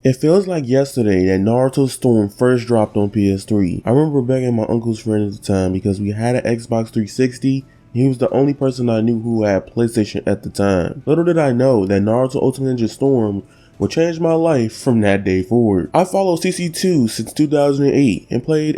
It feels like yesterday that Naruto Storm first dropped on PS3. I remember begging my uncle's friend at the time because we had an Xbox 360. He was the only person I knew who had PlayStation at the time. Little did I know that Naruto Ultimate Ninja Storm would change my life from that day forward. I followed CC2 since 2008 and played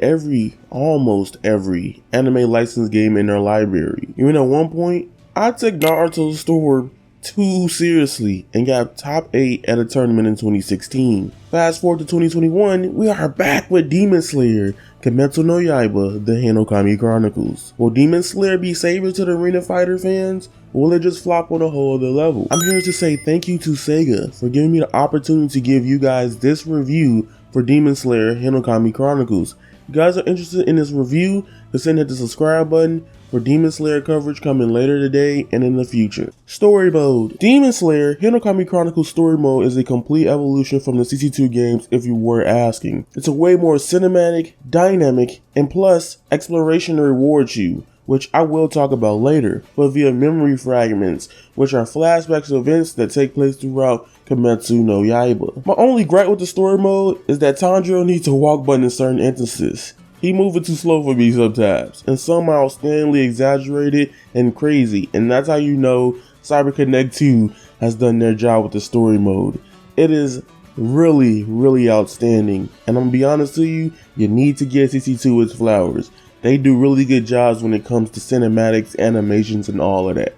almost every anime licensed game in their library. Even at one point, I took Naruto Storm too seriously and got top 8 at a tournament in 2016. Fast forward to 2021, we are back with Demon Slayer Kimetsu no Yaiba The Hinokami Chronicles. Will Demon Slayer be savior to the Arena Fighter fans? Or will it just flop on a whole other level? I'm here to say thank you to SEGA for giving me the opportunity to give you guys this review for Demon Slayer Hinokami Chronicles. If you guys are interested in this review, consider hit the subscribe button for Demon Slayer coverage coming later today and in the future. Story mode. Demon Slayer Hinokami Chronicles story mode is a complete evolution from the CC2 games if you were asking. It's a way more cinematic, dynamic, and plus exploration rewards you, which I will talk about later, but via memory fragments, which are flashbacks of events that take place throughout Kimetsu no Yaiba. My only gripe with the story mode is that Tanjiro needs a walk button in certain instances. He moving too slow for me sometimes, and some are outstandingly exaggerated and crazy, and that's how you know Cyber Connect 2 has done their job with the story mode. It is really outstanding, and I'm gonna be honest to you, you need to give CC2 its flowers. They do really good jobs when it comes to cinematics, animations, and all of that.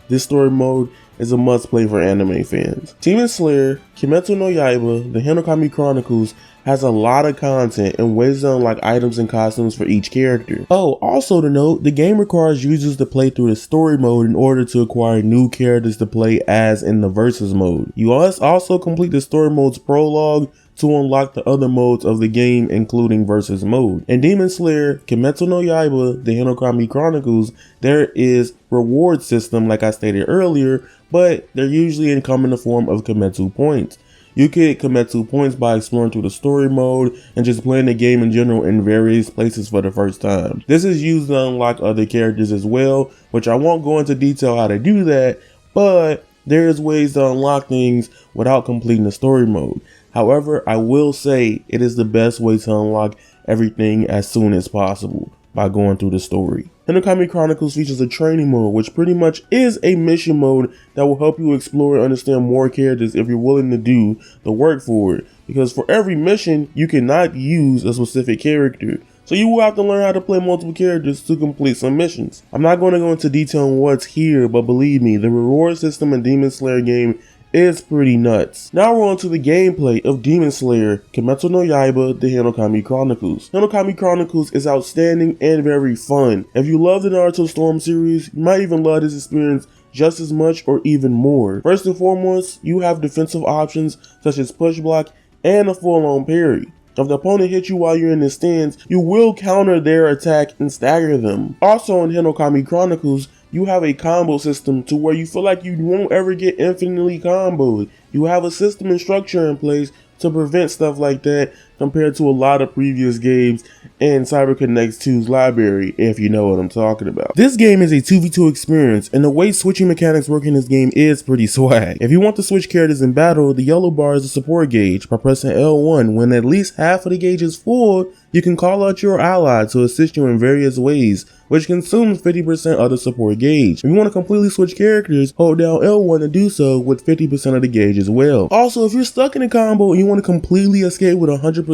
This story mode is a must play for anime fans. Demon Slayer Kimetsu no Yaiba The Hinokami Chronicles has a lot of content and ways to unlock items and costumes for each character. Oh, also to note, the game requires users to play through the story mode in order to acquire new characters to play as in the versus mode. You must also complete the story mode's prologue to unlock the other modes of the game, including versus mode. In Demon Slayer Kimetsu no Yaiba The Hinokami Chronicles, there is reward system like I stated earlier, but they're usually come in the form of Kimetsu points. You get Kimetsu points by exploring through the story mode and just playing the game in general in various places for the first time. This is used to unlock other characters as well, which I won't go into detail how to do that, but there's ways to unlock things without completing the story mode. However, I will say it is the best way to unlock everything as soon as possible by going through the story. Hinokami Chronicles features a training mode, which pretty much is a mission mode that will help you explore and understand more characters if you're willing to do the work for it. Because for every mission, you cannot use a specific character. So you will have to learn how to play multiple characters to complete some missions. I'm not going to go into detail on what's here, but believe me, the reward system in Demon Slayer game is pretty nuts. Now we're on to the gameplay of Demon Slayer Kimetsu no Yaiba The Hinokami Chronicles. Hinokami Chronicles is outstanding and very fun. If you love the Naruto Storm series, you might even love this experience just as much or even more. First and foremost, you have defensive options such as push block and a full-on parry. If the opponent hits you while you're in the stands, you will counter their attack and stagger them. Also in Hinokami Chronicles, you have a combo system to where you feel like you won't ever get infinitely comboed. You have a system and structure in place to prevent stuff like that compared to a lot of previous games in Cyber Connect 2's library, if you know what I'm talking about. This game is a 2v2 experience, and the way switching mechanics work in this game is pretty swag. If you want to switch characters in battle, the yellow bar is the support gauge. By pressing L1, when at least half of the gauge is full, you can call out your ally to assist you in various ways, which consumes 50% of the support gauge. If you want to completely switch characters, hold down L1 to do so with 50% of the gauge as well. Also, if you're stuck in a combo and you want to completely escape with 100%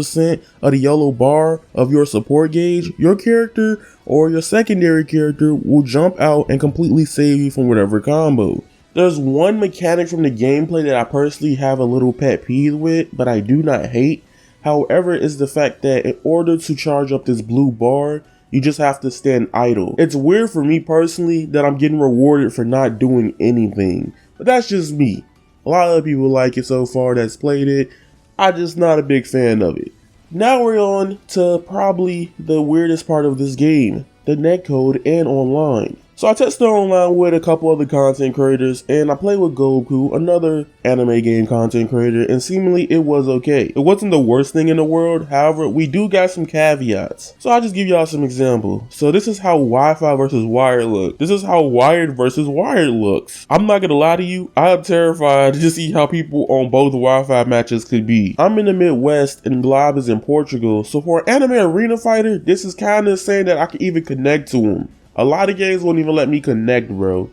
of the yellow bar of your support gauge, your character or your secondary character will jump out and completely save you from whatever combo. There's one mechanic from the gameplay that I personally have a little pet peeve with, but I do not hate. However, is the fact that in order to charge up this blue bar, you just have to stand idle. It's weird for me personally that I'm getting rewarded for not doing anything, but that's just me. A lot of people like it so far that's played it. I'm just not a big fan of it. Now we're on to probably the weirdest part of this game, the netcode and online. So I tested online with a couple other content creators, and I played with Goku, another anime game content creator, and seemingly it was okay. It wasn't the worst thing in the world, however, we do got some caveats. So I'll just give y'all some examples. So this is how Wi-Fi versus wired look. This is how wired versus wired looks. I'm not gonna lie to you, I'm terrified to see how people on both Wi-Fi matches could be. I'm in the Midwest and Glob is in Portugal, so for an anime arena fighter, this is kind of saying that I can even connect to him. A lot of games won't even let me connect, bro.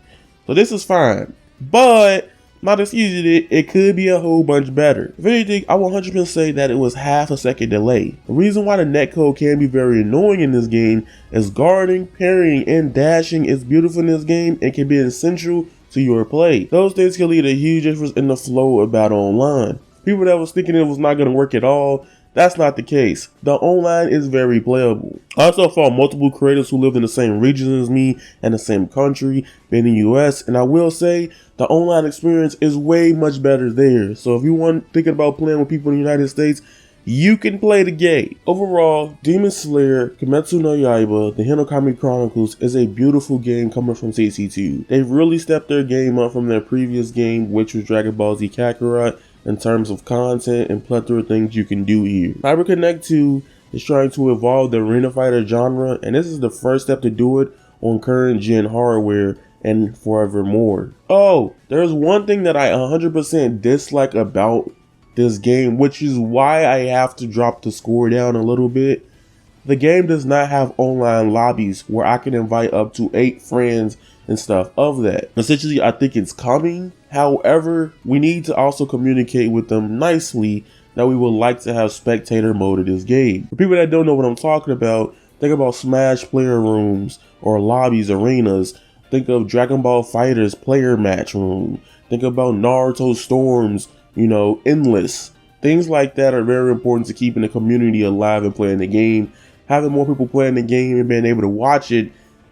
So this is fine. But, not as easy, it could be a whole bunch better. If anything, I will 100% say that it was half a second delay. The reason why the netcode can be very annoying in this game is guarding, parrying, and dashing is beautiful in this game and can be essential to your play. Those things can lead to a huge difference in the flow of Battle Online. People that was thinking it was not going to work at all, that's not the case. The online is very playable. I also found multiple creators who lived in the same region as me and the same country, being in the US, and I will say the online experience is way much better there. So if you want thinking about playing with people in the United States, you can play the game. Overall, Demon Slayer Kimetsu no Yaiba The Hinokami Chronicles is a beautiful game coming from CC2. They've really stepped their game up from their previous game, which was Dragon Ball Z Kakarot, in terms of content and plethora of things you can do here. CyberConnect 2 is trying to evolve the arena fighter genre, and this is the first step to do it on current gen hardware and forevermore. Oh, there's one thing that I 100% dislike about this game, which is why I have to drop the score down a little bit. The game does not have online lobbies where I can invite up to 8 friends and stuff of that. Essentially, I think it's coming. However, we need to also communicate with them nicely that we would like to have spectator mode of this game. For people that don't know what I'm talking about, think about Smash player rooms or lobbies, arenas. Think of Dragon Ball FighterZ player match room. Think about Naruto Storms, you know, Endless. Things like that are very important to keeping the community alive and playing the game. Having more people playing the game and being able to watch it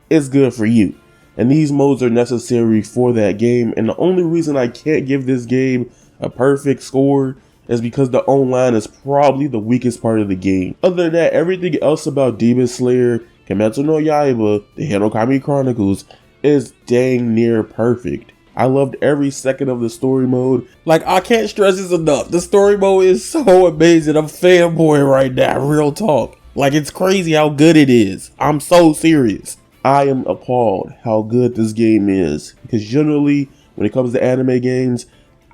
is good for you. And these modes are necessary for that game. And the only reason I can't give this game a perfect score is because the online is probably the weakest part of the game. Other than that, everything else about Demon Slayer Kimetsu no Yaiba The Hinokami Chronicles is dang near perfect. I loved every second of the story mode. Like, I can't stress this enough. The story mode is so amazing. I'm fanboy right now, real talk. Like, it's crazy how good it is. I'm so serious. I am appalled how good this game is, because generally when it comes to anime games,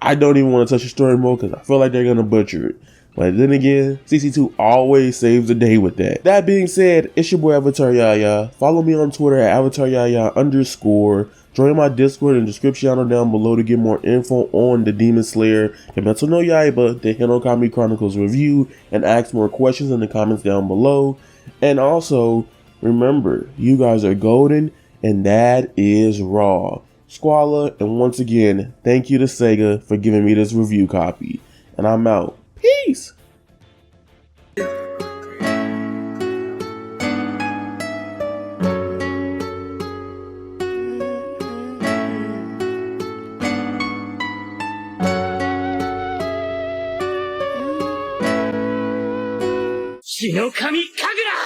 I don't even want to touch the story mode because I feel like they're gonna butcher it. But then again, CC2 always saves the day with that. That being said, it's your boy Avataryaya. Follow me on Twitter at Avataryaya_. Join my Discord in the description down below to get more info on the Demon Slayer Kimetsu no Yaiba The Hinokami Chronicles review, and ask more questions in the comments down below. And also, remember, you guys are golden, and that is raw. Squala, and once again, thank you to SEGA for giving me this review copy. And I'm out. Peace!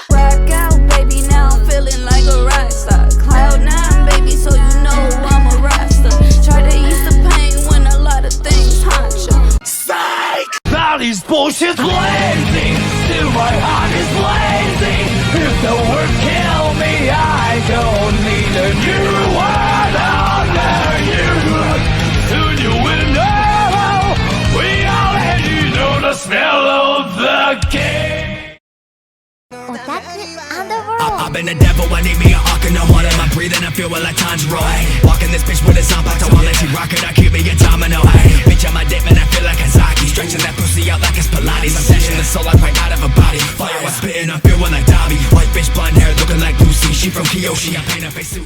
Rock out, baby, now I'm feeling like a rock star. Cloud 9, baby, so you know I'm a rock star. Try to ease the pain when a lot of things haunt you. Psych! Body's bullshit's lazy. Still my heart is lazy. If the word kill me, I don't need a new word under you. Soon you will know. We already know the smell of the game. I've been the devil, I need me an arc in the water. I'm breathing, I feel like Tanjiro. Walking this bitch with a zapato, I'll let you rock it, I keep me a domino. Bitch, I'm a dip and I feel like a Zaki. Stretching that pussy out like it's Pilates. I'm snatching the soul like right out of a body. Fire, I'm spitting, I'm feeling like Dobby. White bitch, blonde hair, looking like Lucy. She from Kyoshi, I paint her face Suki.